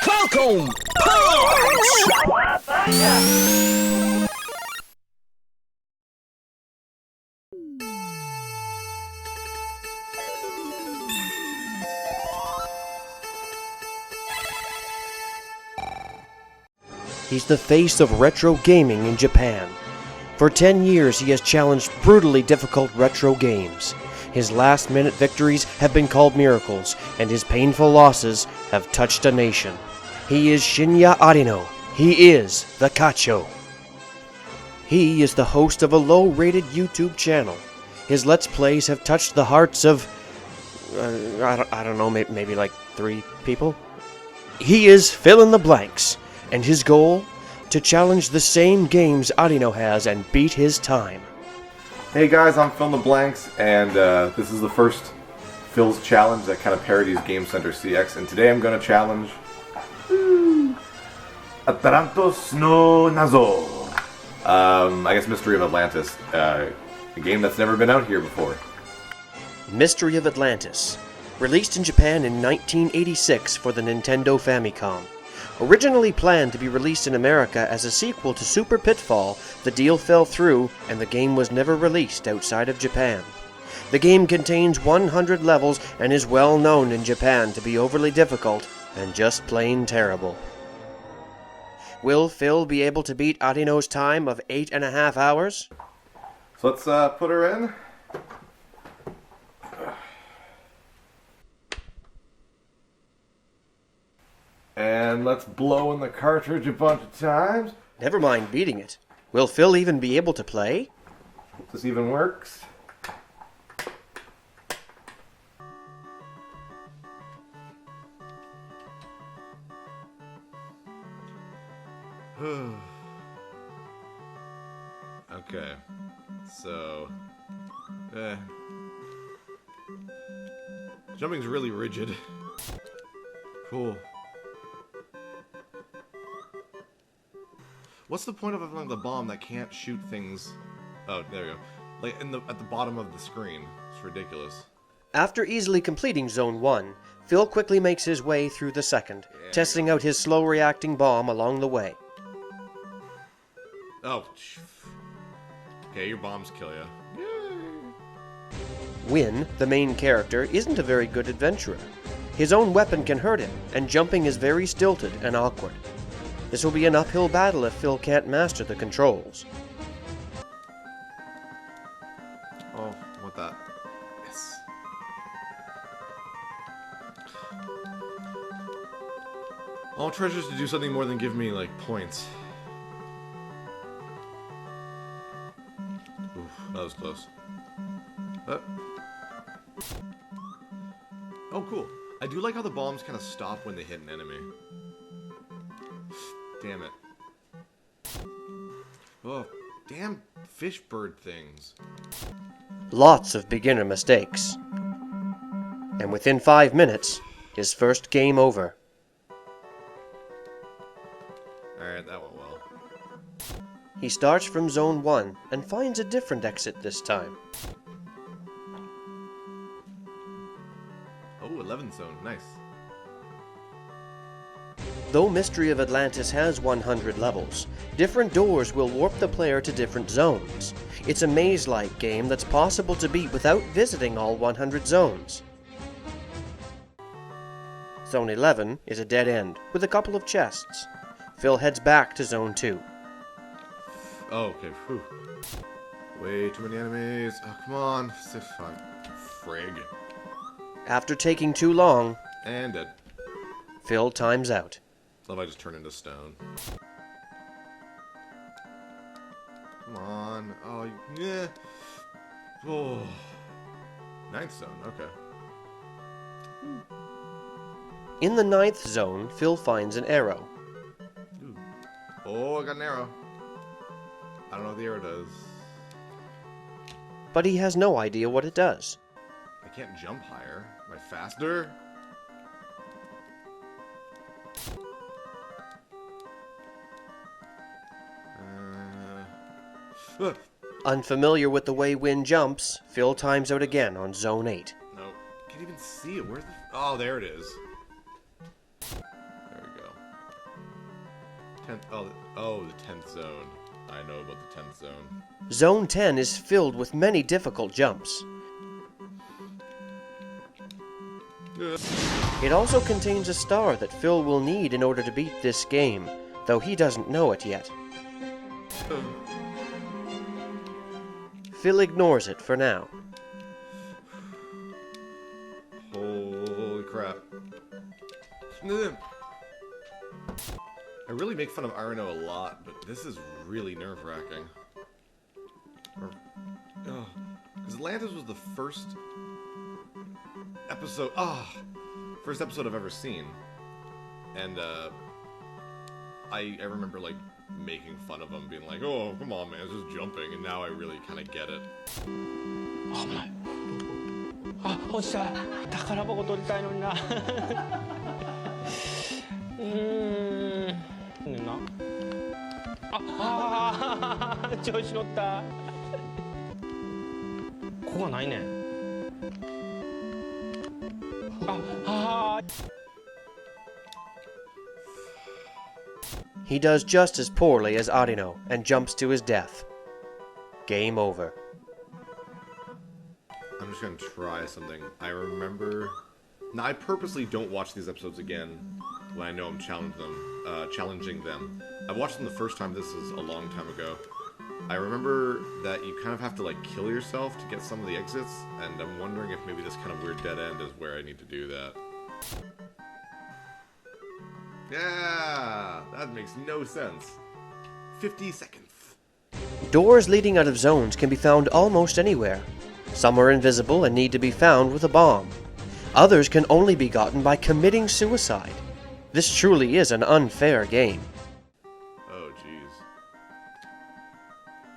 Falcom! Punch! He's the face of retro gaming in Japan. For 10 years, he has challenged brutally difficult retro games. His last-minute victories have been called miracles, and his painful losses have touched a nation. He is Shinya Arino. He is the Kacho. He is the host of a low-rated YouTube channel. His Let's Plays have touched the hearts of, I don't know, maybe like 3 people? He is fill in the blanks, and his goal? To challenge the same games Arino has and beat his time. Hey guys, I'm Phil in the Blanks, and this is the first Phil's Challenge that kind of parodies Game Center CX, and today I'm going to challenge Atlantis no Nazo. I guess Mystery of Atlantis, a game that's never been out here before. Mystery of Atlantis, released in Japan in 1986 for the Nintendo Famicom. Originally planned to be released in America as a sequel to Super Pitfall, the deal fell through and the game was never released outside of Japan. The game contains 100 levels and is well known in Japan to be overly difficult and just plain terrible. Will Phil be able to beat Arino's time of 8.5 hours? So let's put her in. And let's blow in the cartridge a bunch of times. Never mind beating it. Will Phil even be able to play? If this even works. Okay. So... Jumping's really rigid. Cool. What's the point of having the bomb that can't shoot things? Oh, there we go. Like at the bottom of the screen. It's ridiculous. After easily completing Zone 1, Phil quickly makes his way through the second, testing out his slow-reacting bomb along the way. Oh. Okay, your bombs kill you. Win, the main character, isn't a very good adventurer. His own weapon can hurt him, and jumping is very stilted and awkward. This will be an uphill battle if Phil can't master the controls. Oh, want that. Yes. All treasures to do something more than give me, like, points. Oof, that was close. Oh, cool. I do like how the bombs kind of stop when they hit an enemy. Damn it. Oh, damn fish bird things. Lots of beginner mistakes. And within 5 minutes, his first game over. Alright, that went well. He starts from Zone 1 and finds a different exit this time. Oh, 11th zone. Nice. Though Mystery of Atlantis has 100 levels, different doors will warp the player to different zones. It's a maze-like game that's possible to beat without visiting all 100 zones. Zone 11 is a dead end, with a couple of chests. Phil heads back to Zone 2. Oh, okay. Whew. Way too many enemies. Oh, come on. Frig. After taking too long, And dead. Phil times out. Love I just turned into stone. Come on. Oh, yeah. Oh. 9th zone. Okay. In the 9th zone, Phil finds an arrow. Ooh. Oh, I got an arrow. I don't know what the arrow does. But he has no idea what it does. I can't jump higher. Am I faster? Unfamiliar with the way Win jumps, Phil times out again on Zone 8. Nope. Can't even see it. Where's the... Oh, there it is. There we go. Oh, the 10th zone. I know about the 10th zone. Zone 10 is filled with many difficult jumps. It also contains a star that Phil will need in order to beat this game, though he doesn't know it yet. Phil ignores it for now. Holy crap. I really make fun of Arno a lot, but this is really nerve-wracking. Because Atlantis was the first episode... first episode I've ever seen. And, I remember, like, making fun of him, being like, oh, come on, man, it's just jumping. And now I really kind of get it. Oh my. 落ちた。宝箱取りたいのにな。調子乗った。ここがないね。He does just as poorly as Arino and jumps to his death. Game over. I'm just gonna try something. I remember... Now, I purposely don't watch these episodes again when I know I'm challenging them. I watched them the first time, this is a long time ago. I remember that you kind of have to, like, kill yourself to get some of the exits, and I'm wondering if maybe this kind of weird dead end is where I need to do that. Yeah! That makes no sense. 50 seconds. Doors leading out of zones can be found almost anywhere. Some are invisible and need to be found with a bomb. Others can only be gotten by committing suicide. This truly is an unfair game. Oh, jeez.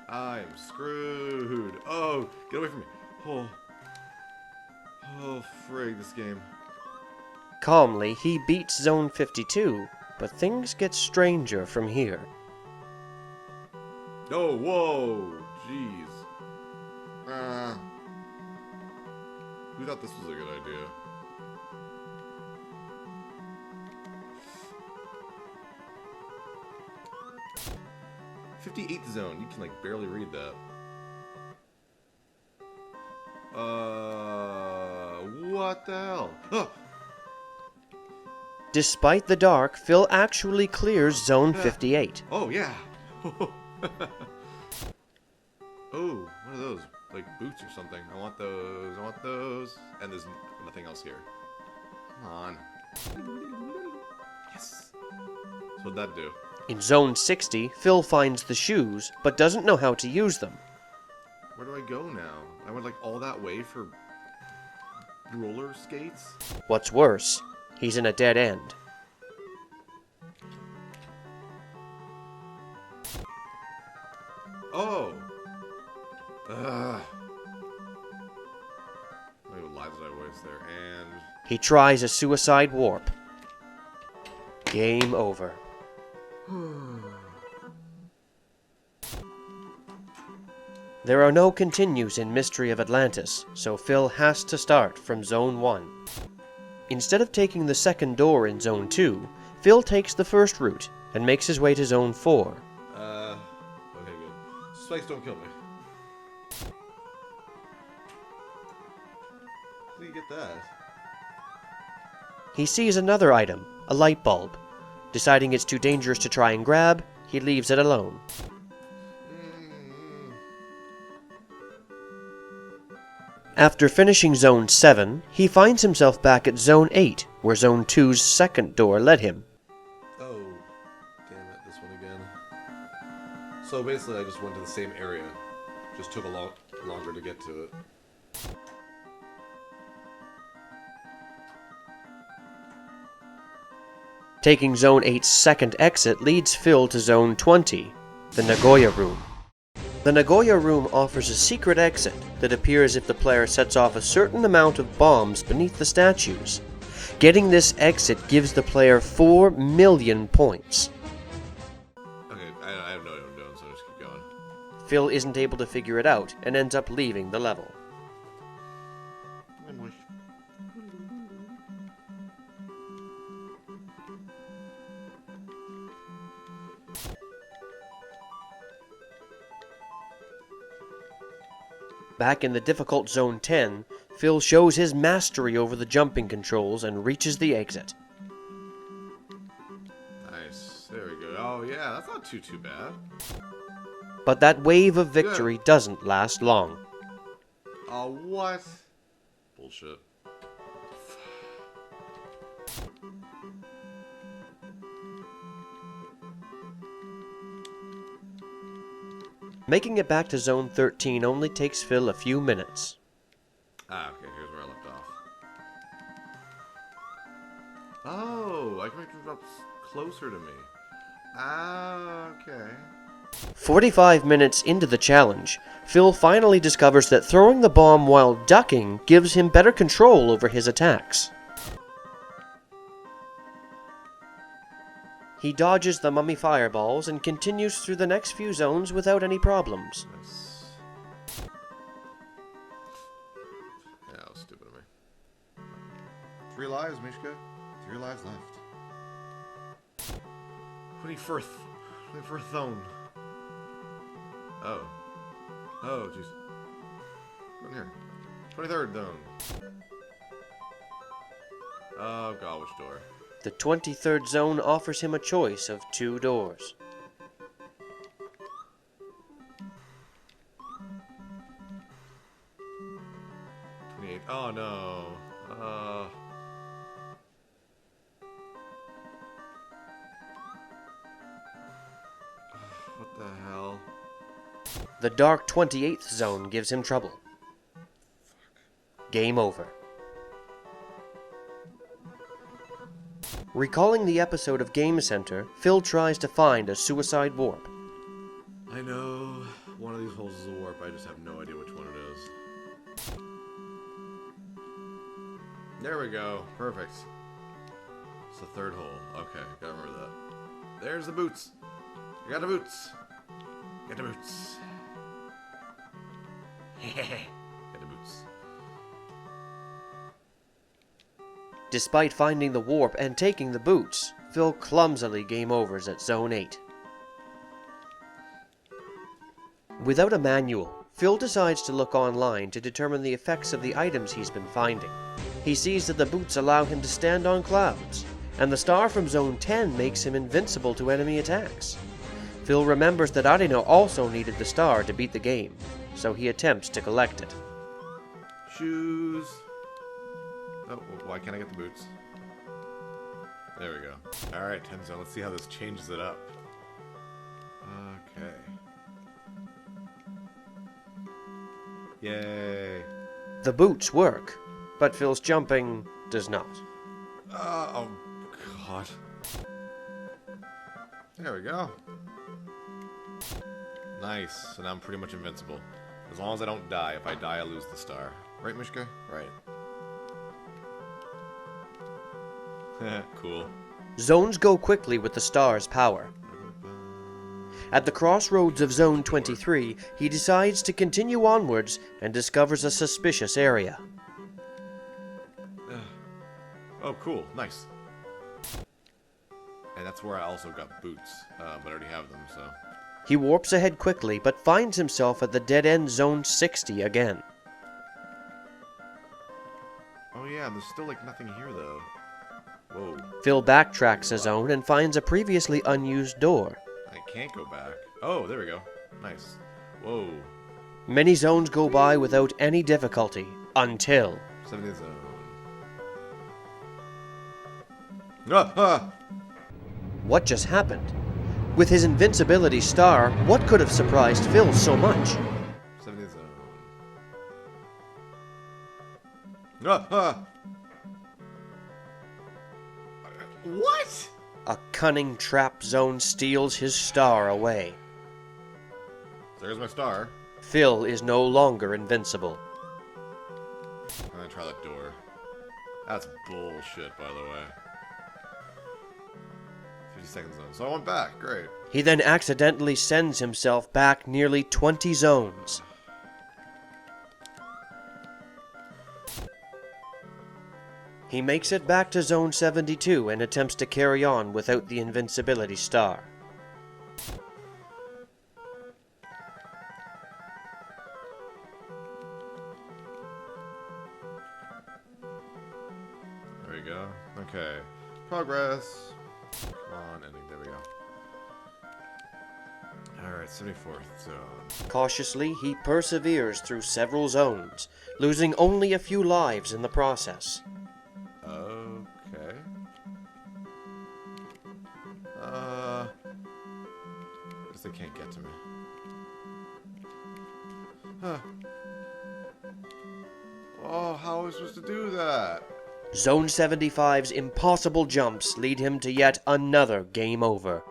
I'm screwed. Oh, get away from me. Oh, frig, this game. Calmly, he beats Zone 52, but things get stranger from here. Oh, whoa, jeez. Who thought this was a good idea? "58th zone." You can, like, barely read that. What the hell? Oh! Despite the dark, Phil actually clears Zone 58. Oh, yeah! Oh, what are those? Like boots or something. I want those. And there's nothing else here. Come on. Yes! So what'd that do? In Zone 60, Phil finds the shoes, but doesn't know how to use them. Where do I go now? I went, like, all that way for roller skates? What's worse, he's in a dead end. Oh! Ugh. How many lives did I waste there? And... He tries a suicide warp. Game over. There are no continues in Mystery of Atlantis, so Phil has to start from Zone 1. Instead of taking the second door in Zone 2, Phil takes the first route and makes his way to Zone 4. Okay, good. Spikes don't kill me. How do you get that? He sees another item, a light bulb. Deciding it's too dangerous to try and grab, he leaves it alone. After finishing Zone 7, he finds himself back at Zone 8, where Zone 2's second door led him. Oh, damn it, this one again. So basically I just went to the same area. Just took a lot longer to get to it. Taking Zone 8's second exit leads Phil to Zone 20, the Nagoya Room. The Nagoya Room offers a secret exit that appears if the player sets off a certain amount of bombs beneath the statues. Getting this exit gives the player 4 million points. Okay, I have no idea what I'm doing, so I'll just keep going. Phil isn't able to figure it out and ends up leaving the level. Back in the difficult Zone 10, Phil shows his mastery over the jumping controls and reaches the exit. Nice. There we go. Oh, yeah, that's not too bad. But that wave of victory doesn't last long. Oh, what? Bullshit. Making it back to Zone 13 only takes Phil a few minutes. Ah, okay, here's where I left off. Oh, I can make it up closer to me. Ah, okay. 45 minutes into the challenge, Phil finally discovers that throwing the bomb while ducking gives him better control over his attacks. He dodges the mummy fireballs and continues through the next few zones without any problems. Nice. Yeah, that was stupid of me. 3 lives, Mishka. 3 lives left. 24th zone. Oh. Oh, jeez. What's in here? 23rd zone. Oh god, which door? The 23rd zone offers him a choice of 2 doors. Oh no. What the hell? The dark 28th zone gives him trouble. Game over. Recalling the episode of Game Center, Phil tries to find a suicide warp. I know one of these holes is a warp, I just have no idea which one it is. There we go. Perfect. It's the 3rd hole. Okay, gotta remember that. There's the boots. I got the boots. Get the boots. Get the boots. Despite finding the warp and taking the boots, Phil clumsily game overs at Zone 8. Without a manual, Phil decides to look online to determine the effects of the items he's been finding. He sees that the boots allow him to stand on clouds, and the star from Zone 10 makes him invincible to enemy attacks. Phil remembers that Arino also needed the star to beat the game, so he attempts to collect it. Shoes. Oh, why can't I get the boots? There we go. Alright, 10 zone. Let's see how this changes it up. Okay. Yay. The boots work, but Phil's jumping does not. Oh, God. There we go. Nice. So now I'm pretty much invincible. As long as I don't die. If I die, I lose the star. Right, Mishka? Right. Cool. Zones go quickly with the star's power. At the crossroads of Zone 23, he decides to continue onwards and discovers a suspicious area. Oh, cool. Nice. And that's where I also got boots. But I already have them, so... He warps ahead quickly, but finds himself at the dead-end Zone 60 again. Oh yeah, there's still like nothing here, though. Whoa. Phil backtracks a zone and finds a previously unused door. I can't go back. Oh, there we go. Nice. Whoa. Many zones go by without any difficulty, until... 70th zone. Ah! Ah! What just happened? With his invincibility star, what could have surprised Phil so much? 70th zone. Ah! Ah! What? A cunning trap zone steals his star away. There's my star. Phil is no longer invincible. I'm gonna try that door. That's bullshit, by the way. 50-second zone. So I went back. Great. He then accidentally sends himself back nearly 20 zones. He makes it back to Zone 72 and attempts to carry on without the invincibility star. progress. Come on, ending. There we go. Alright, 74th zone. Cautiously, he perseveres through several zones, losing only a few lives in the process. Okay. Guess they can't get to me. Huh. Oh, how am I supposed to do that? Zone 75's impossible jumps lead him to yet another game over.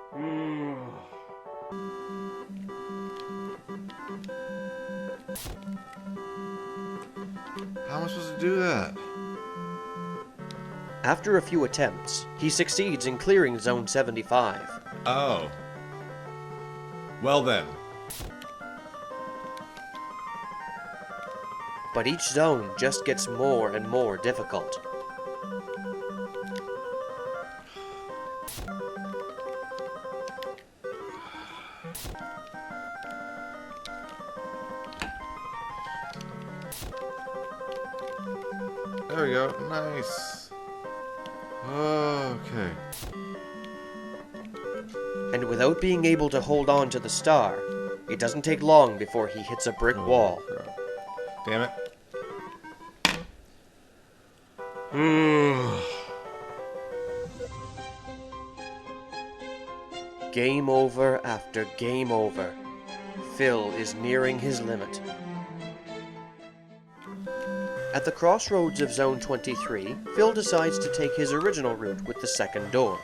How am I supposed to do that? After a few attempts, he succeeds in clearing Zone 75. Oh. Well then. But each zone just gets more and more difficult. There we go. Nice. Okay. And without being able to hold on to the star, it doesn't take long before he hits a brick wall. Crap. Damn it. Game over after game over. Phil is nearing his limit. At the crossroads of Zone 23, Phil decides to take his original route with the second door.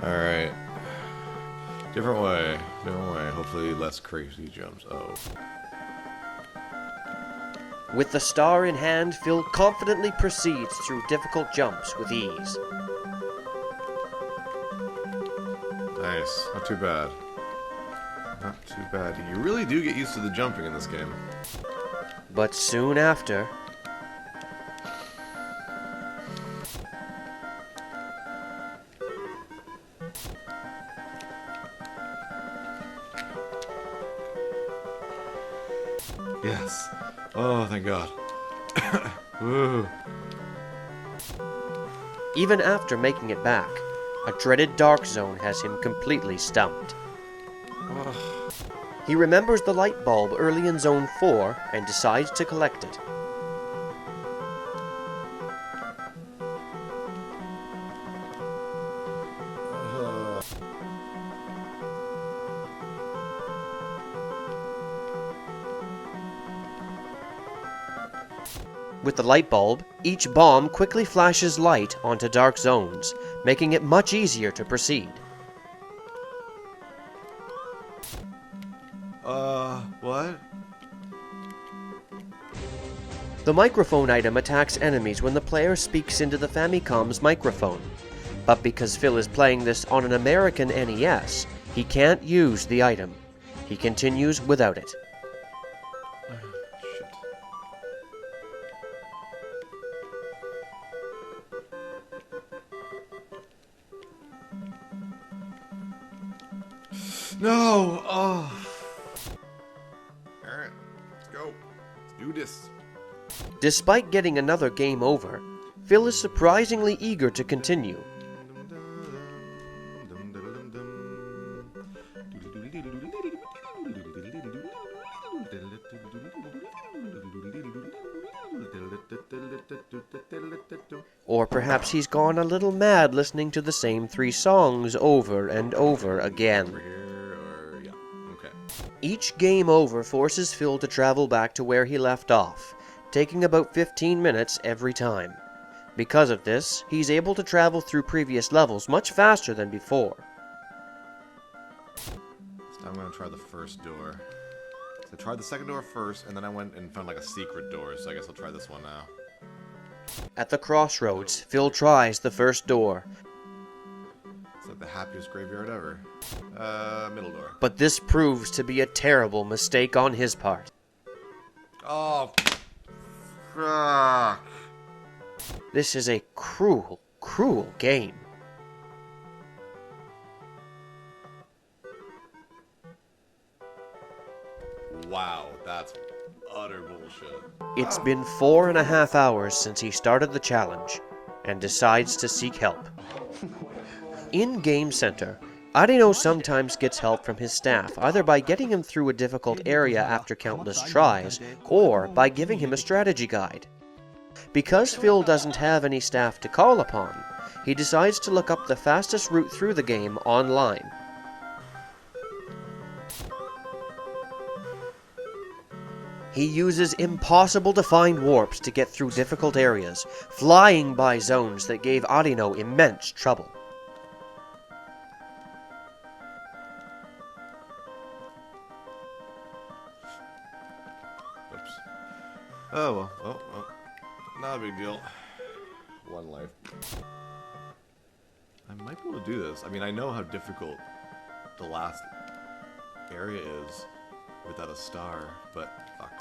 Alright. Different way. Different way. Hopefully less crazy jumps. Oh. With the star in hand, Phil confidently proceeds through difficult jumps with ease. Nice. Not too bad. Not too bad. You really do get used to the jumping in this game. But soon after, Yes. Oh, thank God. Woo. even after making it back, a dreaded dark zone has him completely stumped. He remembers the light bulb early in Zone 4 and decides to collect it. With the light bulb, each bomb quickly flashes light onto dark zones, making it much easier to proceed. What? The microphone item attacks enemies when the player speaks into the Famicom's microphone. But because Phil is playing this on an American NES, he can't use the item. He continues without it. Shit. No! Oh. Alright, let's go. Let's do this. Despite getting another game over, Phil is surprisingly eager to continue. Or perhaps he's gone a little mad listening to the same 3 songs over and over again. Yeah. Okay. Each game over forces Phil to travel back to where he left off, taking about 15 minutes every time. Because of this, he's able to travel through previous levels much faster than before. So I'm gonna try the first door. So I tried the second door first, and then I went and found like a secret door, so I guess I'll try this one now. At the crossroads, Phil tries the first door, It's like the happiest graveyard ever. Middle door. but this proves to be a terrible mistake on his part. Oh, fuck. This is a cruel, cruel game. Wow, that's utter bullshit. It's been 4.5 hours since he started the challenge, and decides to seek help. In Game Center, Arino sometimes gets help from his staff, either by getting him through a difficult area after countless tries, or by giving him a strategy guide. Because Phil doesn't have any staff to call upon, he decides to look up the fastest route through the game online. He uses impossible-to-find warps to get through difficult areas, flying by zones that gave Arino immense trouble. Oops. Oh, well. Not a big deal. One life. I might be able to do this. I mean, I know how difficult the last area is without a star, but fuck.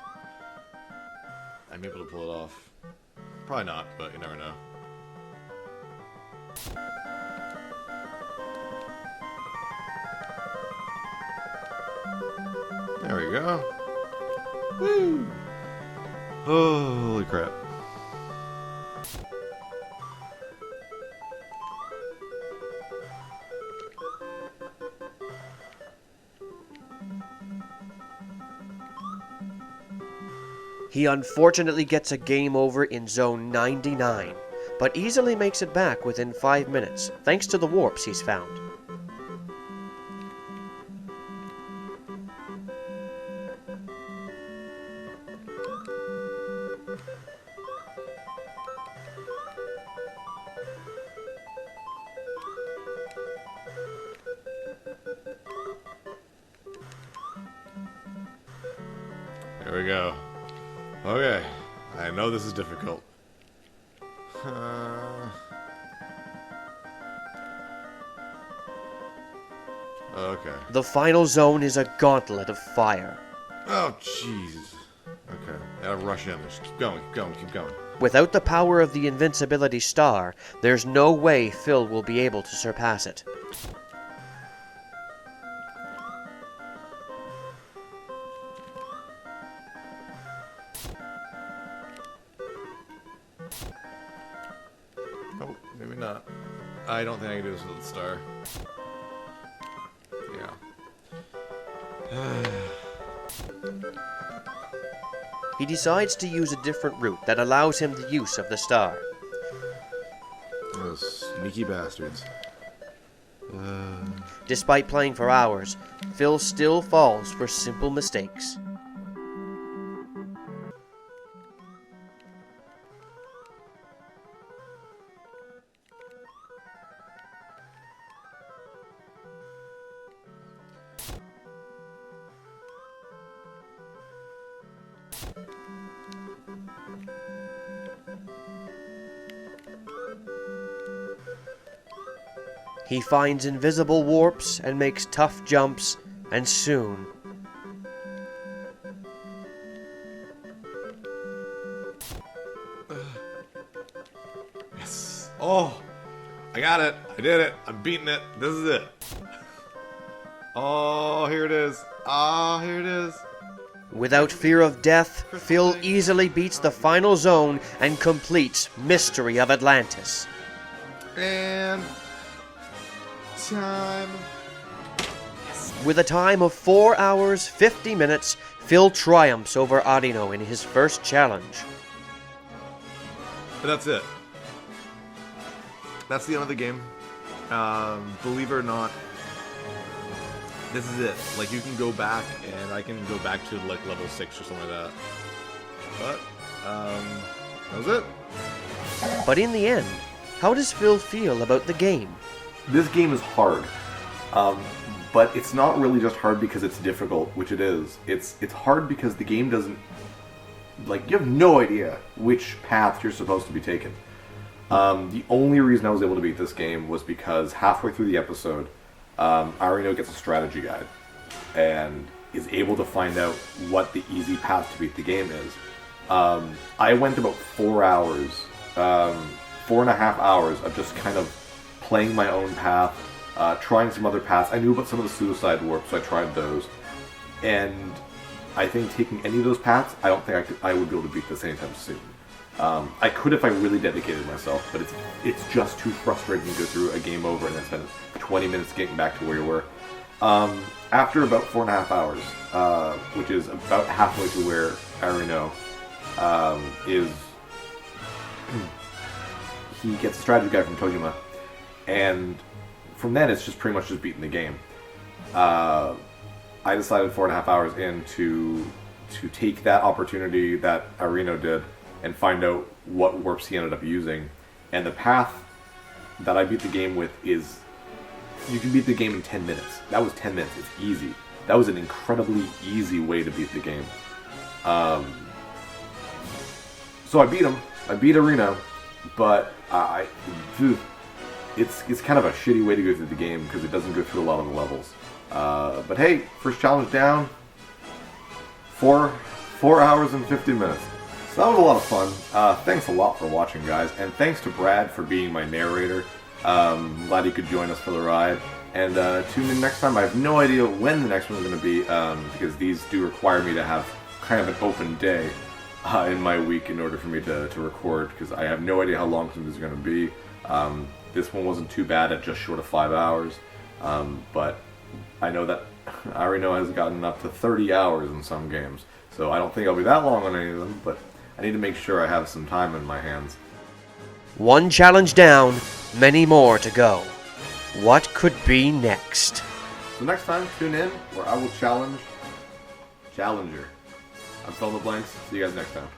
I'm able to pull it off. Probably not, but you never know. There we go. Woo! Holy crap. He unfortunately gets a game over in Zone 99, but easily makes it back within 5 minutes, thanks to the warps he's found. There we go. Okay, I know this is difficult. Okay. The final zone is a gauntlet of fire. Oh, jeez. Okay, gotta rush in. Just keep going. Without the power of the invincibility star, there's no way Phil will be able to surpass it. Oh, maybe not. I don't think I can do this with the star. Yeah. He decides to use a different route that allows him the use of the star. Those sneaky bastards. Despite playing for hours, Phil still falls for simple mistakes. He finds invisible warps and makes tough jumps, and soon... Yes. Oh! I got it! I did it! I'm beating it! This is it! Oh, here it is! Ah, here it is! Without fear of death, Phil easily beats the final zone and completes Mystery of Atlantis. And... time. With a time of 4 hours, 50 minutes, Phil triumphs over Arino in his first challenge. But that's it. That's the end of the game. Believe it or not, this is it. Like, you can go back, and I can go back to, like, level 6 or something like that. But, that was it. But in the end, how does Phil feel about the game? This game is hard, but it's not really just hard because it's difficult, which it is. It's hard because the game doesn't, like, you have no idea which path you're supposed to be taking. The only reason I was able to beat this game was because halfway through the episode, Arino gets a strategy guide and is able to find out what the easy path to beat the game is. I went about 4 hours, 4.5 hours of just kind of playing my own path, trying some other paths. I knew about some of the suicide warps, so I tried those. And I think taking any of those paths, I don't think I would be able to beat this anytime soon. I could if I really dedicated myself, but it's just too frustrating to go through a game over and then spend 20 minutes getting back to where you were. After about 4.5 hours, which is about halfway to where Arino is, he gets a strategy guide from Tojima, and from then it's just pretty much just beating the game. I decided 4.5 hours in to take that opportunity that Arino did and find out what warps he ended up using. And the path that I beat the game with is, you can beat the game in 10 minutes. That was 10 minutes. It's easy. That was an incredibly easy way to beat the game. So I beat him. I beat Arino, but it's kind of a shitty way to go through the game because it doesn't go through a lot of the levels. But hey, first challenge down. 4 hours and 50 minutes. So that was a lot of fun. Thanks a lot for watching, guys, and thanks to Brad for being my narrator. Glad he could join us for the ride. And tune in next time. I have no idea when the next one is going to be, because these do require me to have kind of an open day in my week in order for me to record, because I have no idea how long some of these are going to be. This one wasn't too bad at just short of 5 hours, but I know that Arino has gotten up to 30 hours in some games, so I don't think I'll be that long on any of them, but I need to make sure I have some time in my hands. One challenge down, many more to go. What could be next? So next time, tune in, where I will challenge Challenger. I'm Phil the Blanks. See you guys next time.